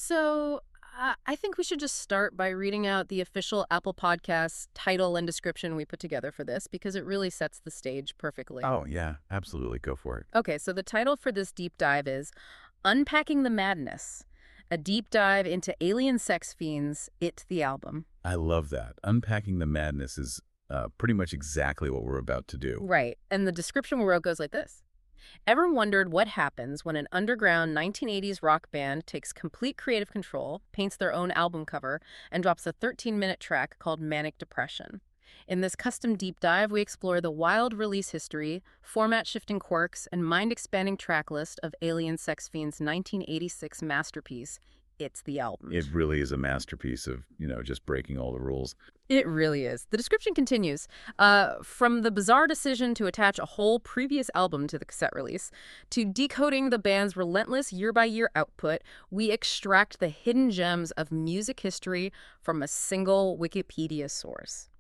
So, I think we should just start by reading out the official Apple Podcasts title and description we put together for this because it really sets the stage perfectly. Oh, yeah, absolutely. Go for it. Okay, so the title for this deep dive is Unpacking the Madness, a deep dive into Alien Sex Fiend's It the Album. I love that. Unpacking the madness is pretty much exactly what we're about to do. Right, and the description we wrote goes like this. Ever wondered what happens when an underground 1980s rock band takes complete creative control, paints their own album cover, and drops a 13-minute track called Manic Depression? In this custom deep dive, we explore the wild release history, format-shifting quirks, and mind-expanding track list of Alien Sex Fiend's 1986 masterpiece, It's the Album. It really is a masterpiece of, just breaking all the rules. It really is. The description continues. From the bizarre decision to attach a whole previous album to the cassette release, to decoding the band's relentless year-by-year output, we extract the hidden gems of music history from a single Wikipedia source.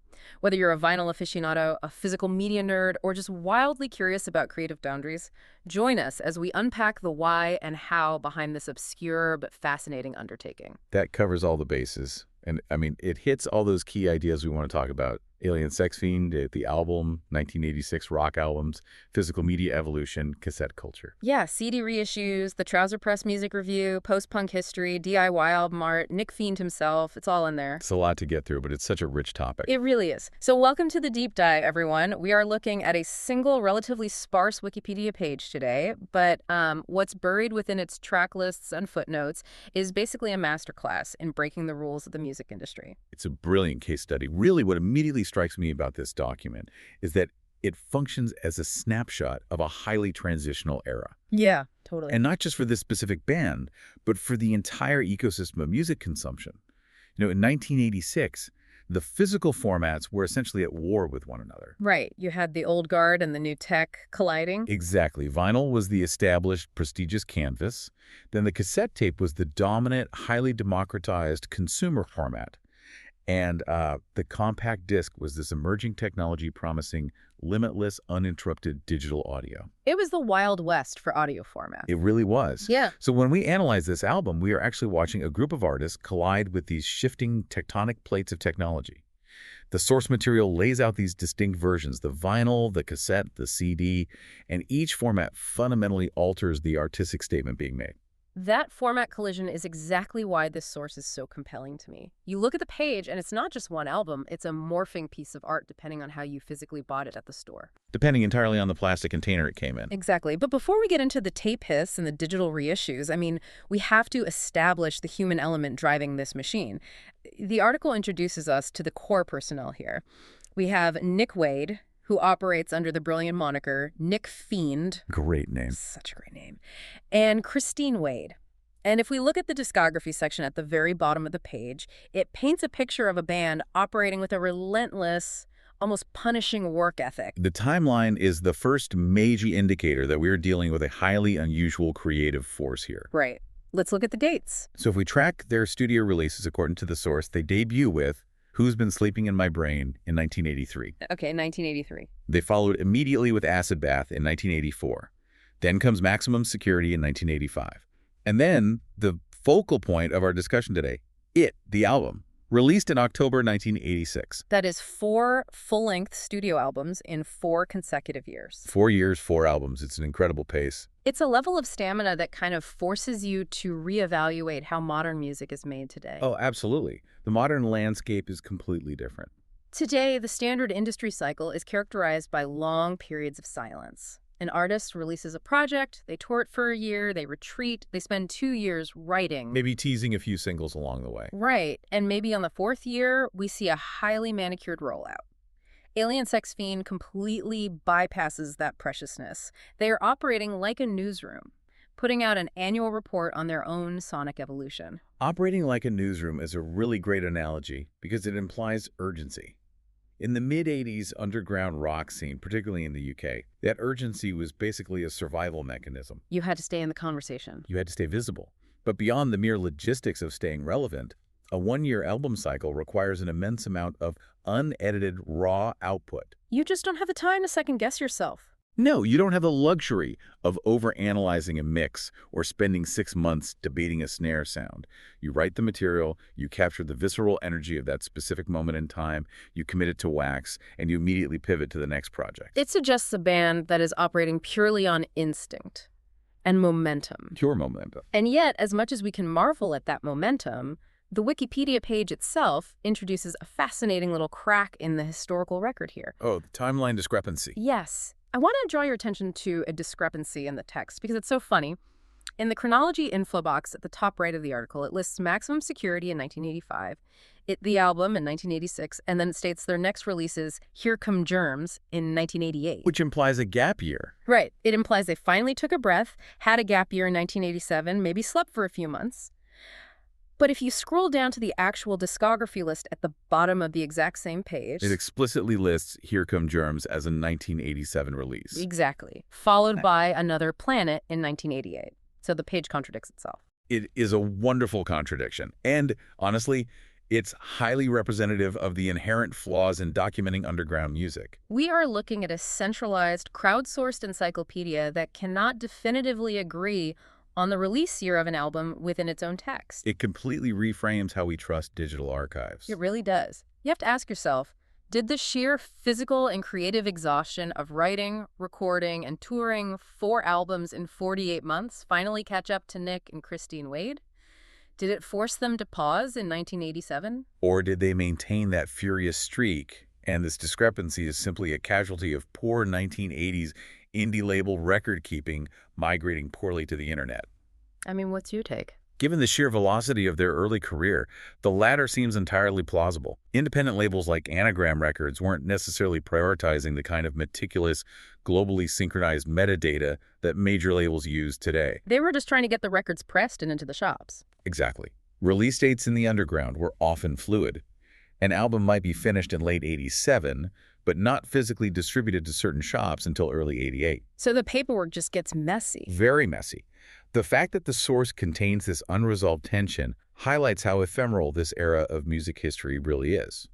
Whether you're a vinyl aficionado, a physical media nerd, or just wildly curious about creative boundaries, join us as we unpack the why and how behind this obscure but fascinating undertaking. That covers all the bases. And, it hits all those key ideas we want to talk about. Alien Sex Fiend, the album, 1986 rock albums, physical media evolution, cassette culture. Yeah, CD reissues, the Trouser Press music review, post-punk history, DIY album art, Nik Fiend himself. It's all in there. It's a lot to get through, but it's such a rich topic. It really is. So welcome to the deep dive, everyone. We are looking at a single, relatively sparse Wikipedia page today, but what's buried within its track lists and footnotes is basically a masterclass in breaking the rules of the music industry. It's a brilliant case study. Really, what immediately strikes me about this document is that it functions as a snapshot of a highly transitional era. Yeah, totally. And not just for this specific band, but for the entire ecosystem of music consumption. In 1986, the physical formats were essentially at war with one another. Right. You had the old guard and the new tech colliding. Exactly. Vinyl was the established, prestigious canvas. Then the cassette tape was the dominant, highly democratized consumer format. And the compact disc was this emerging technology promising limitless, uninterrupted digital audio. It was the Wild West for audio formats. It really was. Yeah. So when we analyze this album, we are actually watching a group of artists collide with these shifting tectonic plates of technology. The source material lays out these distinct versions, the vinyl, the cassette, the CD, and each format fundamentally alters the artistic statement being made. That format collision is exactly why this source is so compelling to me. You look at the page, and it's not just one album, it's a morphing piece of art depending on how you physically bought it at the store. Depending entirely on the plastic container it came in. Exactly. But before we get into the tape hiss and the digital reissues, we have to establish the human element driving this machine. The article introduces us to the core personnel here. We have Nik Wade, who operates under the brilliant moniker Nik Fiend. Great name. Such a great name. And Christine Wade. And if we look at the discography section at the very bottom of the page, it paints a picture of a band operating with a relentless, almost punishing work ethic. The timeline is the first major indicator that we're dealing with a highly unusual creative force here. Right. Let's look at the dates. So if we track their studio releases according to the source, they debut with Who's Been Sleeping in My Brain in 1983. Okay, 1983. They followed immediately with Acid Bath in 1984. Then comes Maximum Security in 1985. And then the focal point of our discussion today, It, the album, released in October 1986. That is 4 full-length studio albums in 4 consecutive years. 4 years, 4 albums. It's an incredible pace. It's a level of stamina that kind of forces you to reevaluate how modern music is made today. Oh, absolutely. The modern landscape is completely different. Today, the standard industry cycle is characterized by long periods of silence. An artist releases a project, they tour it for a year, they retreat, they spend 2 years writing. Maybe teasing a few singles along the way. Right, and maybe on the 4th year, we see a highly manicured rollout. Alien Sex Fiend completely bypasses that preciousness. They are operating like a newsroom, putting out an annual report on their own sonic evolution. Operating like a newsroom is a really great analogy because it implies urgency. In the mid-'80s underground rock scene, particularly in the UK, that urgency was basically a survival mechanism. You had to stay in the conversation. You had to stay visible. But beyond the mere logistics of staying relevant, a one-year album cycle requires an immense amount of unedited, raw output. You just don't have the time to second-guess yourself. No, you don't have the luxury of overanalyzing a mix or spending 6 months debating a snare sound. You write the material, you capture the visceral energy of that specific moment in time, you commit it to wax, and you immediately pivot to the next project. It suggests a band that is operating purely on instinct and momentum. Pure momentum. And yet, as much as we can marvel at that momentum, the Wikipedia page itself introduces a fascinating little crack in the historical record here. Oh, the timeline discrepancy. Yes. I want to draw your attention to a discrepancy in the text because it's so funny. In the chronology info box at the top right of the article, it lists Maximum Security in 1985, the album in 1986, and then it states their next release is Here Come Germs in 1988. Which implies a gap year. Right. It implies they finally took a breath, had a gap year in 1987, maybe slept for a few months. But if you scroll down to the actual discography list at the bottom of the exact same page... It explicitly lists Here Come Germs as a 1987 release. Exactly. Followed by Another Planet in 1988. So the page contradicts itself. It is a wonderful contradiction. And honestly, it's highly representative of the inherent flaws in documenting underground music. We are looking at a centralized, crowdsourced encyclopedia that cannot definitively agree on the release year of an album within its own text. It completely reframes how we trust digital archives. It really does. You have to ask yourself, did the sheer physical and creative exhaustion of writing, recording, and touring 4 albums in 48 months finally catch up to Nik and Christine Wade? Did it force them to pause in 1987? Or did they maintain that furious streak, and this discrepancy is simply a casualty of poor 1980s indie label record keeping migrating poorly to the internet? I mean, what's your take? Given the sheer velocity of their early career, the latter seems entirely plausible. Independent labels like Anagram Records weren't necessarily prioritizing the kind of meticulous, globally synchronized metadata that major labels use today. They were just trying to get the records pressed and into the shops. Exactly. Release dates in the underground were often fluid. An album might be finished in late 87, but not physically distributed to certain shops until early 88. So the paperwork just gets messy. Very messy. The fact that the source contains this unresolved tension highlights how ephemeral this era of music history really is.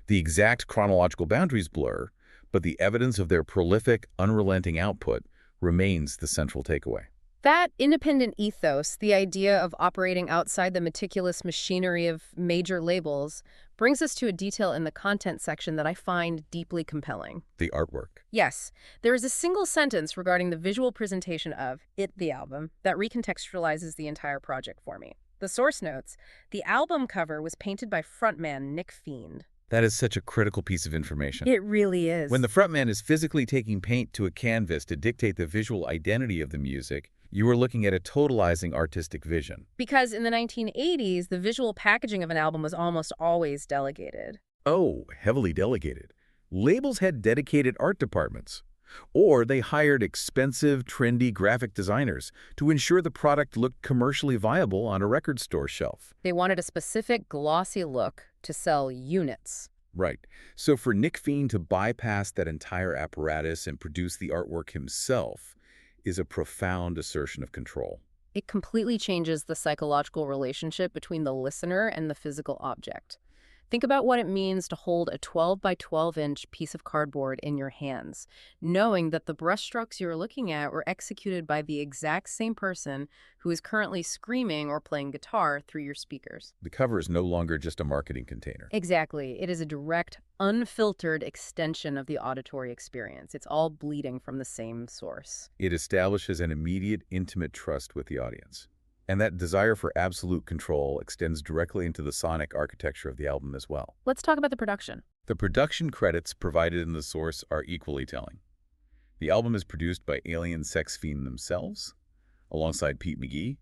The exact chronological boundaries blur, but the evidence of their prolific, unrelenting output remains the central takeaway. That independent ethos, the idea of operating outside the meticulous machinery of major labels, brings us to a detail in the content section that I find deeply compelling. The artwork. Yes, there is a single sentence regarding the visual presentation of the album, that recontextualizes the entire project for me. The source notes, the album cover was painted by frontman Nik Fiend. That is such a critical piece of information. It really is. When the frontman is physically taking paint to a canvas to dictate the visual identity of the music, you are looking at a totalizing artistic vision. Because in the 1980s, the visual packaging of an album was almost always delegated. Oh, heavily delegated. Labels had dedicated art departments. Or they hired expensive, trendy graphic designers to ensure the product looked commercially viable on a record store shelf. They wanted a specific glossy look to sell units. Right. So for Nik Fiend to bypass that entire apparatus and produce the artwork himself is a profound assertion of control. It completely changes the psychological relationship between the listener and the physical object. Think about what it means to hold a 12 by 12-inch piece of cardboard in your hands, knowing that the brushstrokes you're looking at were executed by the exact same person who is currently screaming or playing guitar through your speakers. The cover is no longer just a marketing container. Exactly. It is a direct, unfiltered extension of the auditory experience. It's all bleeding from the same source. It establishes an immediate, intimate trust with the audience. And that desire for absolute control extends directly into the sonic architecture of the album as well. Let's talk about the production. The production credits provided in the source are equally telling. The album is produced by Alien Sex Fiend themselves, alongside Pete McGhee,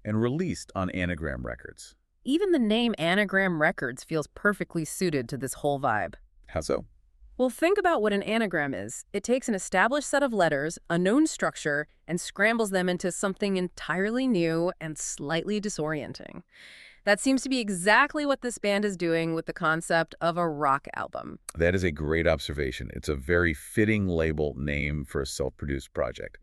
and released on Anagram Records. Even the name Anagram Records feels perfectly suited to this whole vibe. How so? Well, think about what an anagram is. It takes an established set of letters, a known structure, and scrambles them into something entirely new and slightly disorienting. That seems to be exactly what this band is doing with the concept of a rock album. That is a great observation. It's a very fitting label name for a self-produced project.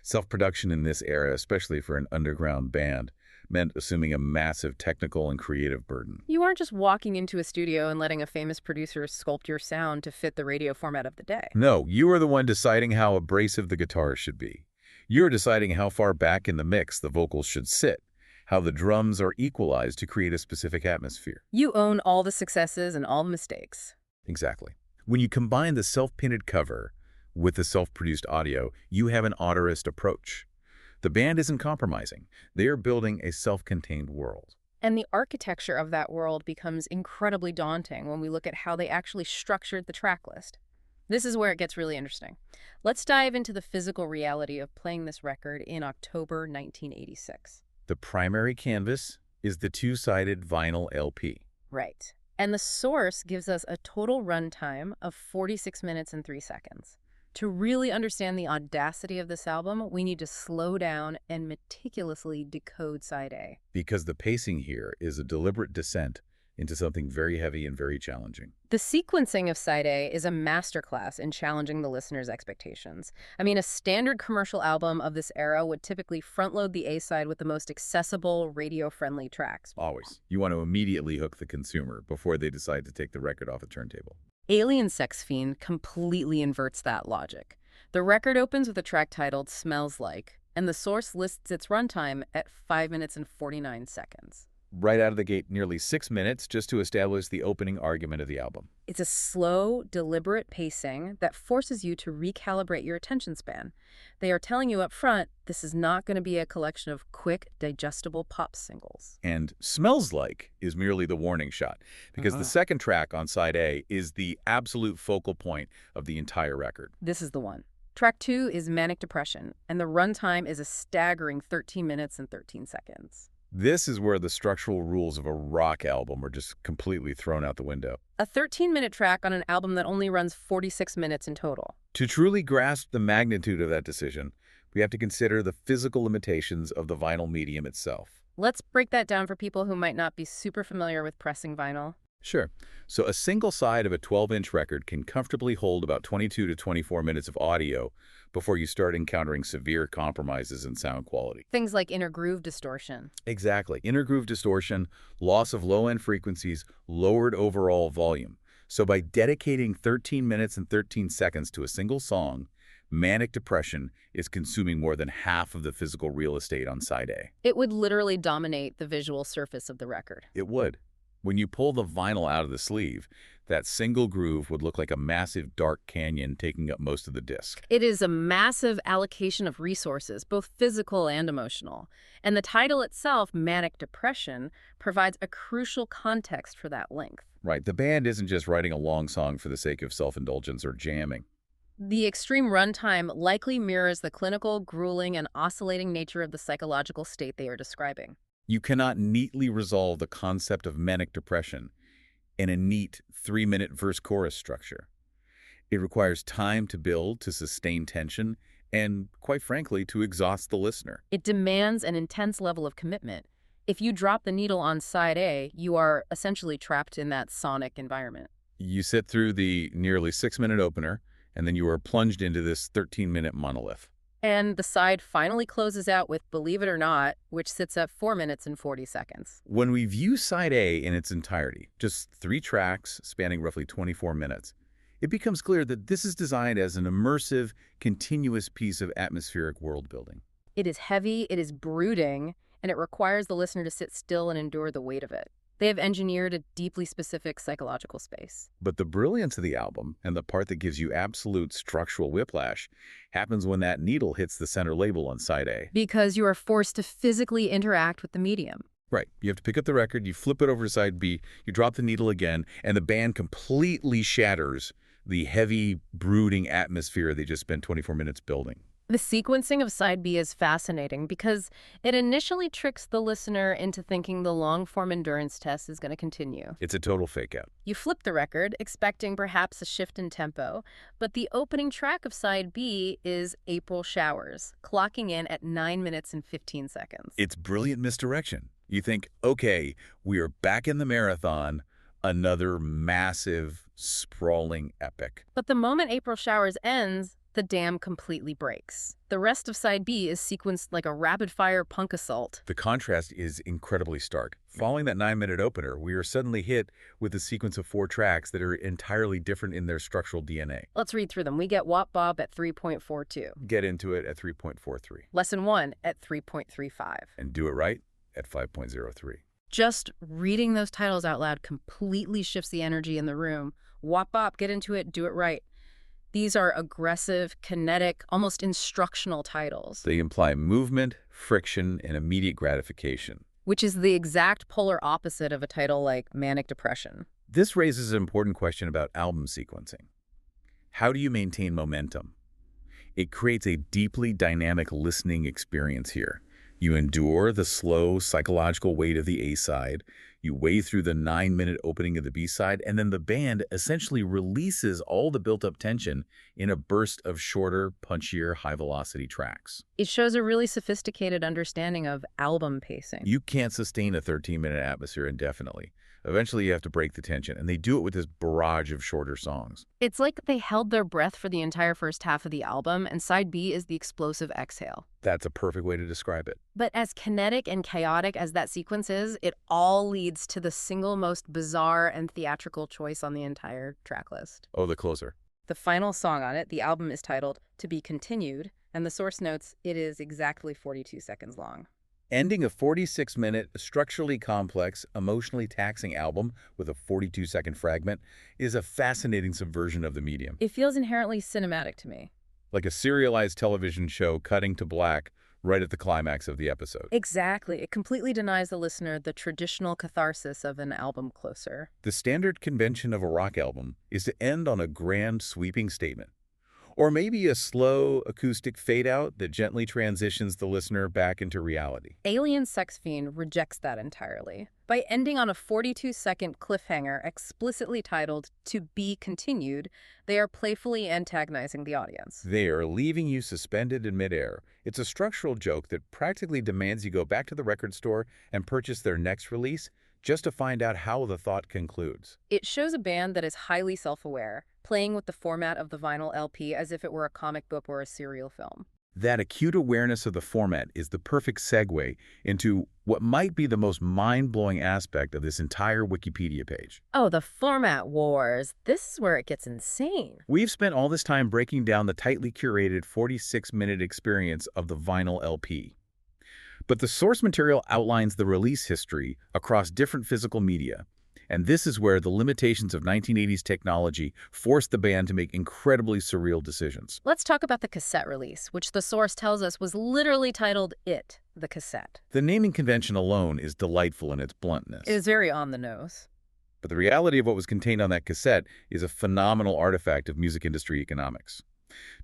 Self-production in this era, especially for an underground band, meant assuming a massive technical and creative burden. You aren't just walking into a studio and letting a famous producer sculpt your sound to fit the radio format of the day. No, you are the one deciding how abrasive the guitars should be. You're deciding how far back in the mix the vocals should sit, how the drums are equalized to create a specific atmosphere. You own all the successes and all the mistakes. Exactly. When you combine the self-painted cover with the self-produced audio, you have an autorist approach. The band isn't compromising. They are building a self-contained world. And the architecture of that world becomes incredibly daunting when we look at how they actually structured the track list. This is where it gets really interesting. Let's dive into the physical reality of playing this record in October 1986. The primary canvas is the two-sided vinyl LP. Right. And the source gives us a total runtime of 46 minutes and 3 seconds. To really understand the audacity of this album, we need to slow down and meticulously decode side A. Because the pacing here is a deliberate descent into something very heavy and very challenging. The sequencing of side A is a masterclass in challenging the listener's expectations. I mean, a standard commercial album of this era would typically front-load the A-side with the most accessible, radio-friendly tracks. Always. You want to immediately hook the consumer before they decide to take the record off the turntable. Alien Sex Fiend completely inverts that logic. The record opens with a track titled Smells Like, and the source lists its runtime at 5 minutes and 49 seconds. Right out of the gate, nearly 6 minutes just to establish the opening argument of the album. It's a slow, deliberate pacing that forces you to recalibrate your attention span. They are telling you up front, this is not going to be a collection of quick, digestible pop singles. And Smells Like is merely the warning shot, because the second track on side A is the absolute focal point of the entire record. This is the one. Track 2 is Manic Depression, and the runtime is a staggering 13 minutes and 13 seconds. This is where the structural rules of a rock album are just completely thrown out the window. A 13-minute track on an album that only runs 46 minutes in total. To truly grasp the magnitude of that decision, we have to consider the physical limitations of the vinyl medium itself. Let's break that down for people who might not be super familiar with pressing vinyl. Sure. So a single side of a 12-inch record can comfortably hold about 22 to 24 minutes of audio before you start encountering severe compromises in sound quality. Things like inner groove distortion. Exactly. Inner groove distortion, loss of low-end frequencies, lowered overall volume. So by dedicating 13 minutes and 13 seconds to a single song, Manic Depression is consuming more than half of the physical real estate on side A. It would literally dominate the visual surface of the record. It would. When you pull the vinyl out of the sleeve, that single groove would look like a massive dark canyon taking up most of the disc. It is a massive allocation of resources, both physical and emotional. And the title itself, Manic Depression, provides a crucial context for that length. Right. The band isn't just writing a long song for the sake of self-indulgence or jamming. The extreme runtime likely mirrors the clinical, grueling, and oscillating nature of the psychological state they are describing. You cannot neatly resolve the concept of manic depression in a neat 3-minute verse-chorus structure. It requires time to build, to sustain tension, and, quite frankly, to exhaust the listener. It demands an intense level of commitment. If you drop the needle on side A, you are essentially trapped in that sonic environment. You sit through the nearly 6-minute opener, and then you are plunged into this 13-minute monolith. And the side finally closes out with Believe It or Not, which sits at 4 minutes and 40 seconds. When we view side A in its entirety, just 3 tracks spanning roughly 24 minutes, it becomes clear that this is designed as an immersive, continuous piece of atmospheric world building. It is heavy, it is brooding, and it requires the listener to sit still and endure the weight of it. They have engineered a deeply specific psychological space. But the brilliance of the album, and the part that gives you absolute structural whiplash, happens when that needle hits the center label on side A. Because you are forced to physically interact with the medium. Right. You have to pick up the record, you flip it over to side B, you drop the needle again, and the band completely shatters the heavy, brooding atmosphere they just spent 24 minutes building. The sequencing of side B is fascinating because it initially tricks the listener into thinking the long-form endurance test is going to continue. It's a total fake-out. You flip the record, expecting perhaps a shift in tempo, but the opening track of side B is April Showers, clocking in at 9 minutes and 15 seconds. It's brilliant misdirection. You think, okay, we are back in the marathon, another massive, sprawling epic. But the moment April Showers ends, the dam completely breaks. The rest of side B is sequenced like a rapid-fire punk assault. The contrast is incredibly stark. Following that 9-minute opener, we are suddenly hit with a sequence of 4 tracks that are entirely different in their structural DNA. Let's read through them. We get Wop Bob at 3.42. Get into it at 3.43. Lesson 1 at 3.35. And Do It Right at 5.03. Just reading those titles out loud completely shifts the energy in the room. Wop Bop, Get Into It, Do It Right. These are aggressive, kinetic, almost instructional titles. They imply movement, friction, and immediate gratification. Which is the exact polar opposite of a title like Manic Depression. This raises an important question about album sequencing. How do you maintain momentum? It creates a deeply dynamic listening experience here. You endure the slow psychological weight of the A-side, you wade through the 9-minute opening of the B-side, and then the band essentially releases all the built-up tension in a burst of shorter, punchier, high-velocity tracks. It shows a really sophisticated understanding of album pacing. You can't sustain a 13-minute atmosphere indefinitely. Eventually, you have to break the tension, and they do it with this barrage of shorter songs. It's like they held their breath for the entire first half of the album, and side B is the explosive exhale. That's a perfect way to describe it. But as kinetic and chaotic as that sequence is, it all leads to the single most bizarre and theatrical choice on the entire track list. Oh, the closer. The final song on it, the album is titled To Be Continued, and the source notes it is exactly 42 seconds long. Ending a 46-minute, structurally complex, emotionally taxing album with a 42-second fragment is a fascinating subversion of the medium. It feels inherently cinematic to me. Like a serialized television show cutting to black right at the climax of the episode. Exactly. It completely denies the listener the traditional catharsis of an album closer. The standard convention of a rock album is to end on a grand, sweeping statement. Or maybe a slow, acoustic fade-out that gently transitions the listener back into reality. Alien Sex Fiend rejects that entirely. By ending on a 42-second cliffhanger explicitly titled To Be Continued, they are playfully antagonizing the audience. They are leaving you suspended in midair. It's a structural joke that practically demands you go back to the record store and purchase their next release just to find out how the thought concludes. It shows a band that is highly self-aware, playing with the format of the vinyl LP as if it were a comic book or a serial film. That acute awareness of the format is the perfect segue into what might be the most mind-blowing aspect of this entire Wikipedia page. Oh, the format wars. This is where it gets insane. We've spent all this time breaking down the tightly curated 46-minute experience of the vinyl LP. But the source material outlines the release history across different physical media. And this is where the limitations of 1980s technology forced the band to make incredibly surreal decisions. Let's talk about the cassette release, which the source tells us was literally titled It, the Cassette. The naming convention alone is delightful in its bluntness. It is very on the nose. But the reality of what was contained on that cassette is a phenomenal artifact of music industry economics.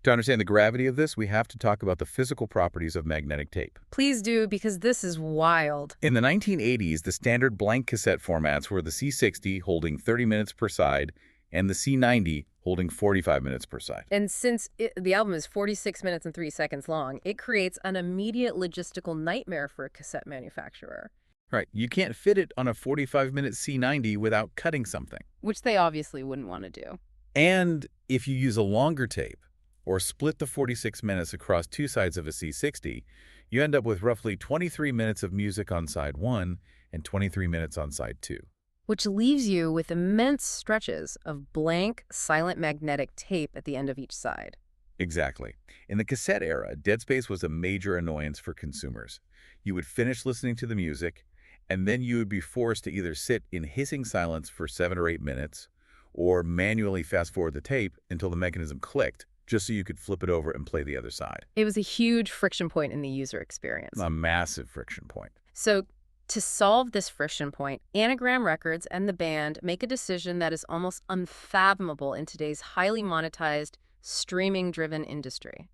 To understand the gravity of this, we have to talk about the physical properties of magnetic tape. Please do, because this is wild. In the 1980s, the standard blank cassette formats were the C60 holding 30 minutes per side and the C90 holding 45 minutes per side. And since the album is 46 minutes and 3 seconds long, it creates an immediate logistical nightmare for a cassette manufacturer. Right, you can't fit it on a 45-minute C90 without cutting something. Which they obviously wouldn't want to do. And if you use a longer tape, or split the 46 minutes across 2 sides of a C60, you end up with roughly 23 minutes of music on side 1 and 23 minutes on side 2. Which leaves you with immense stretches of blank, silent magnetic tape at the end of each side. Exactly. In the cassette era, dead space was a major annoyance for consumers. You would finish listening to the music, and then you would be forced to either sit in hissing silence for 7 or 8 minutes, or manually fast-forward the tape until the mechanism clicked, just so you could flip it over and play the other side. It was a huge friction point in the user experience. A massive friction point. So to solve this friction point, Anagram Records and the band make a decision that is almost unfathomable in today's highly monetized, streaming-driven industry.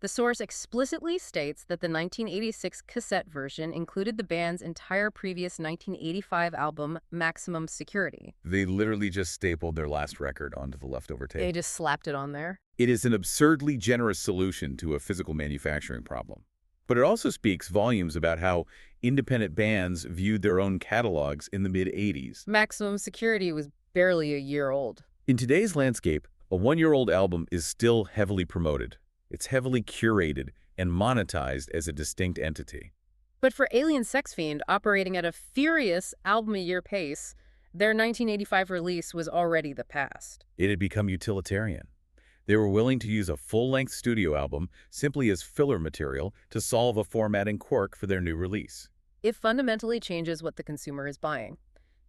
The source explicitly states that the 1986 cassette version included the band's entire previous 1985 album, Maximum Security. They literally just stapled their last record onto the leftover tape. They just slapped it on there. It is an absurdly generous solution to a physical manufacturing problem. But it also speaks volumes about how independent bands viewed their own catalogs in the mid-'80s. Maximum Security was barely a year old. In today's landscape, A one-year-old album is still heavily promoted. It's heavily curated and monetized as a distinct entity. But for Alien Sex Fiend, operating at a furious album-a-year pace, their 1985 release was already the past. It had become utilitarian. They were willing to use a full-length studio album simply as filler material to solve a formatting quirk for their new release. It fundamentally changes what the consumer is buying.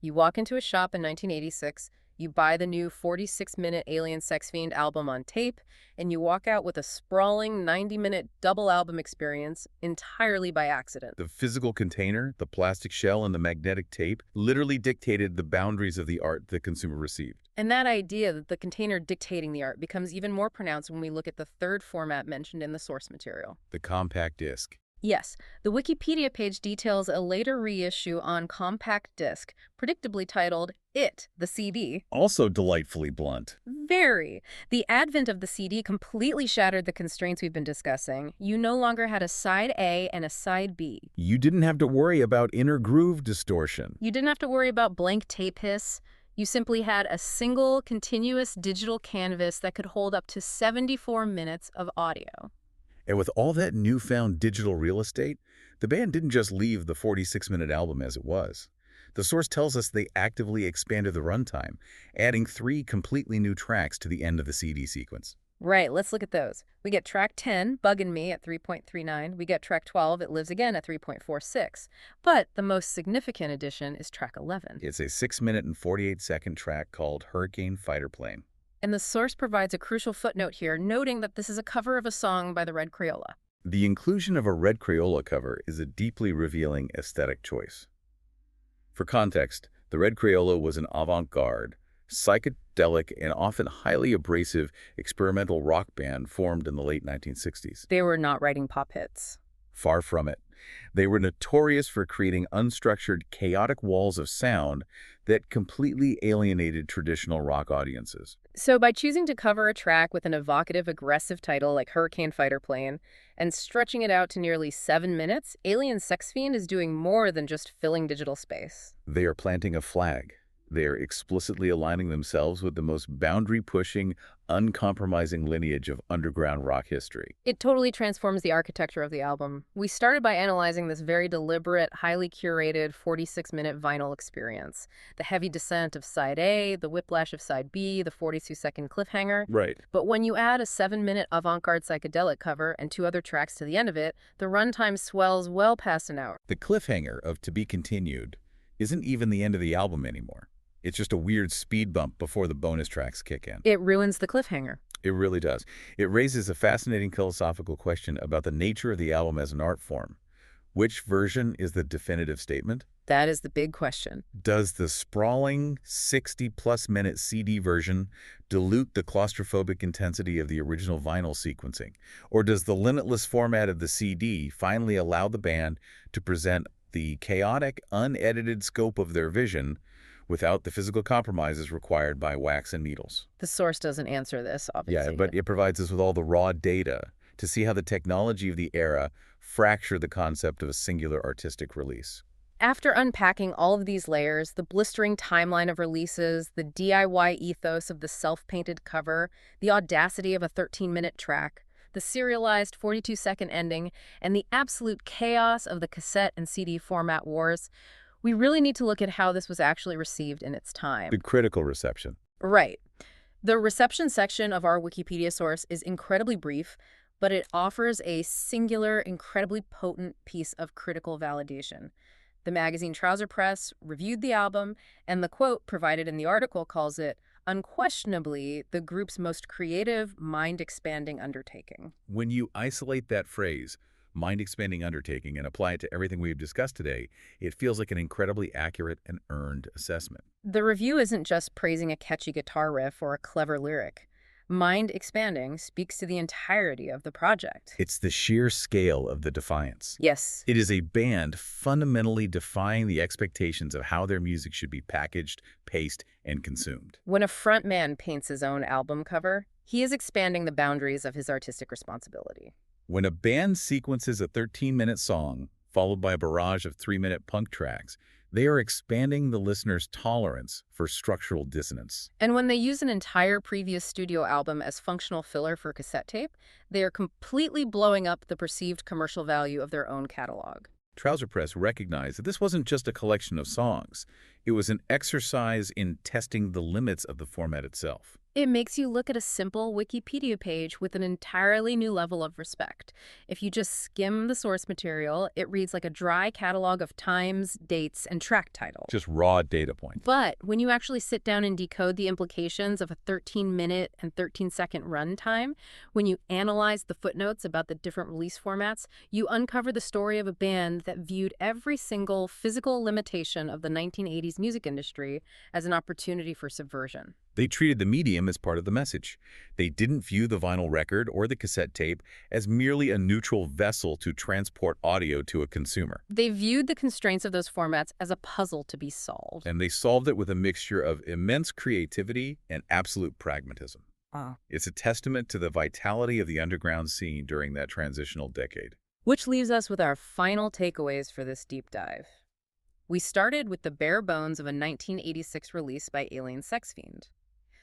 You walk into a shop in 1986, you buy the new 46-minute Alien Sex Fiend album on tape, and you walk out with a sprawling 90-minute double album experience entirely by accident. The physical container, the plastic shell, and the magnetic tape literally dictated the boundaries of the art the consumer received. And that idea that the container dictating the art becomes even more pronounced when we look at the third format mentioned in the source material. The compact disc. Yes, the Wikipedia page details a later reissue on compact disc, predictably titled It, the CD. Also delightfully blunt. Very. The advent of the CD completely shattered the constraints we've been discussing. You no longer had a side A and a side B. You didn't have to worry about inner groove distortion. You didn't have to worry about blank tape hiss. You simply had a single, continuous digital canvas that could hold up to 74 minutes of audio. And with all that newfound digital real estate, the band didn't just leave the 46-minute album as it was. The source tells us they actively expanded the runtime, adding 3 completely new tracks to the end of the CD sequence. Right, let's look at those. We get track 10, Buggin' Me, at 3.39. We get track 12, It Lives Again, at 3.46. But the most significant addition is track 11. It's a 6-minute and 48-second track called Hurricane Fighter Plane. And the source provides a crucial footnote here, noting that this is a cover of a song by the Red Krayola. The inclusion of a Red Krayola cover is a deeply revealing aesthetic choice. For context, the Red Krayola was an avant-garde, psychedelic, and often highly abrasive experimental rock band formed in the late 1960s. They were not writing pop hits. Far from it. They were notorious for creating unstructured, chaotic walls of sound that completely alienated traditional rock audiences. So by choosing to cover a track with an evocative, aggressive title like Hurricane Fighter Plane and stretching it out to nearly 7 minutes, Alien Sex Fiend is doing more than just filling digital space. They are planting a flag. They are explicitly aligning themselves with the most boundary-pushing, uncompromising lineage of underground rock history. It totally transforms the architecture of the album. We started by analyzing this very deliberate, highly curated 46-minute vinyl experience. The heavy descent of side A, the whiplash of side B, the 42-second cliffhanger. Right. But when you add a 7-minute avant-garde psychedelic cover and 2 other tracks to the end of it, the runtime swells well past an hour. The cliffhanger of To Be Continued isn't even the end of the album anymore. It's just a weird speed bump before the bonus tracks kick in. It ruins the cliffhanger. It really does. It raises a fascinating philosophical question about the nature of the album as an art form. Which version is the definitive statement? That is the big question. Does the sprawling 60-plus minute CD version dilute the claustrophobic intensity of the original vinyl sequencing? Or does the limitless format of the CD finally allow the band to present the chaotic, unedited scope of their vision without the physical compromises required by wax and needles? The source doesn't answer this, obviously. Yeah, but it provides us with all the raw data to see how the technology of the era fractured the concept of a singular artistic release. After unpacking all of these layers, the blistering timeline of releases, the DIY ethos of the self-painted cover, the audacity of a 13-minute track, the serialized 42-second ending, and the absolute chaos of the cassette and CD format wars, we really need to look at how this was actually received in its time. The critical reception. Right. The reception section of our Wikipedia source is incredibly brief, but it offers a singular, incredibly potent piece of critical validation. The magazine Trouser Press reviewed the album, and the quote provided in the article calls it, unquestionably, the group's most creative, mind-expanding undertaking. When you isolate that phrase, mind-expanding undertaking, and apply it to everything we've discussed today, it feels like an incredibly accurate and earned assessment. The review isn't just praising a catchy guitar riff or a clever lyric. Mind-expanding speaks to the entirety of the project. It's the sheer scale of the defiance. Yes. It is a band fundamentally defying the expectations of how their music should be packaged, paced, and consumed. When a frontman paints his own album cover, he is expanding the boundaries of his artistic responsibility. When a band sequences a 13-minute song, followed by a barrage of 3-minute punk tracks, They are expanding the listener's tolerance for structural dissonance. And when they use an entire previous studio album as functional filler for cassette tape, they are completely blowing up the perceived commercial value of their own catalog. Trouser Press recognized that this wasn't just a collection of songs. It was an exercise in testing the limits of the format itself. It makes you look at a simple Wikipedia page with an entirely new level of respect. If you just skim the source material, it reads like a dry catalog of times, dates, and track titles. Just raw data points. But when you actually sit down and decode the implications of a 13-minute and 13-second runtime, when you analyze the footnotes about the different release formats, you uncover the story of a band that viewed every single physical limitation of the 1980s music industry as an opportunity for subversion. They treated the medium as part of the message. They didn't view the vinyl record or the cassette tape as merely a neutral vessel to transport audio to a consumer. They viewed the constraints of those formats as a puzzle to be solved. And they solved it with a mixture of immense creativity and absolute pragmatism. It's a testament to the vitality of the underground scene during that transitional decade. Which leaves us with our final takeaways for this deep dive. We started with the bare bones of a 1986 release by Alien Sex Fiend.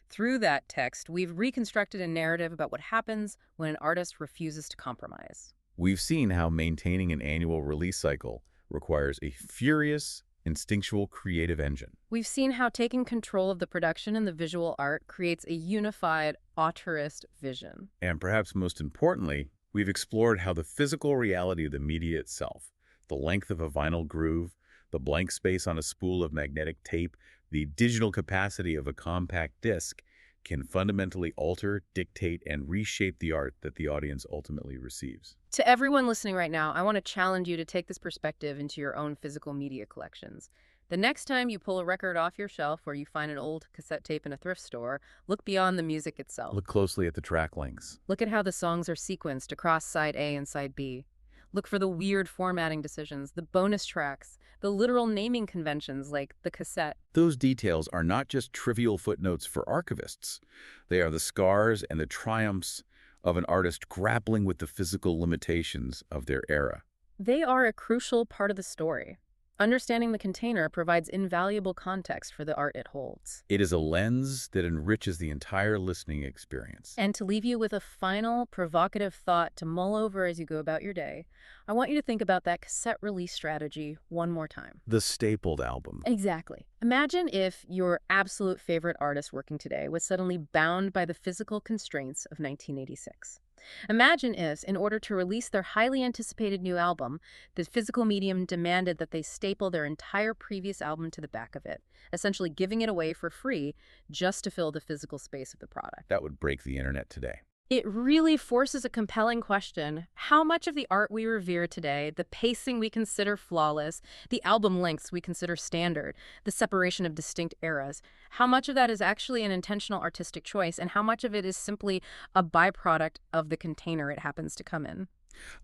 Through that text, we've reconstructed a narrative about what happens when an artist refuses to compromise. We've seen how maintaining an annual release cycle requires a furious, instinctual creative engine. We've seen how taking control of the production and the visual art creates a unified, auteurist vision. And perhaps most importantly, we've explored how the physical reality of the media itself, the length of a vinyl groove, the blank space on a spool of magnetic tape, the digital capacity of a compact disc, can fundamentally alter, dictate, and reshape the art that the audience ultimately receives. To everyone listening right now, I want to challenge you to take this perspective into your own physical media collections. The next time you pull a record off your shelf or you find an old cassette tape in a thrift store, look beyond the music itself. Look closely at the track links. Look at how the songs are sequenced across side A and side B. Look for the weird formatting decisions, the bonus tracks, the literal naming conventions like the cassette. Those details are not just trivial footnotes for archivists. They are the scars and the triumphs of an artist grappling with the physical limitations of their era. They are a crucial part of the story. Understanding the container provides invaluable context for the art it holds. It is a lens that enriches the entire listening experience. And to leave you with a final, provocative thought to mull over as you go about your day, I want you to think about that cassette release strategy one more time. The stapled album. Exactly. Imagine if your absolute favorite artist working today was suddenly bound by the physical constraints of 1986. Imagine if, in order to release their highly anticipated new album, the physical medium demanded that they staple their entire previous album to the back of it, essentially giving it away for free just to fill the physical space of the product. That would break the internet today. It really forces a compelling question. How much of the art we revere today, the pacing we consider flawless, the album lengths we consider standard, the separation of distinct eras, how much of that is actually an intentional artistic choice, and how much of it is simply a byproduct of the container it happens to come in?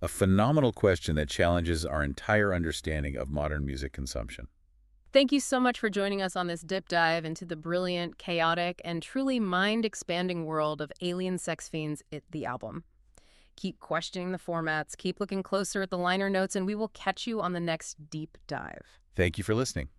A phenomenal question that challenges our entire understanding of modern music consumption. Thank you so much for joining us on this deep dive into the brilliant, chaotic, and truly mind-expanding world of Alien Sex Fiend's The Album. Keep questioning the formats, keep looking closer at the liner notes, and we will catch you on the next deep dive. Thank you for listening.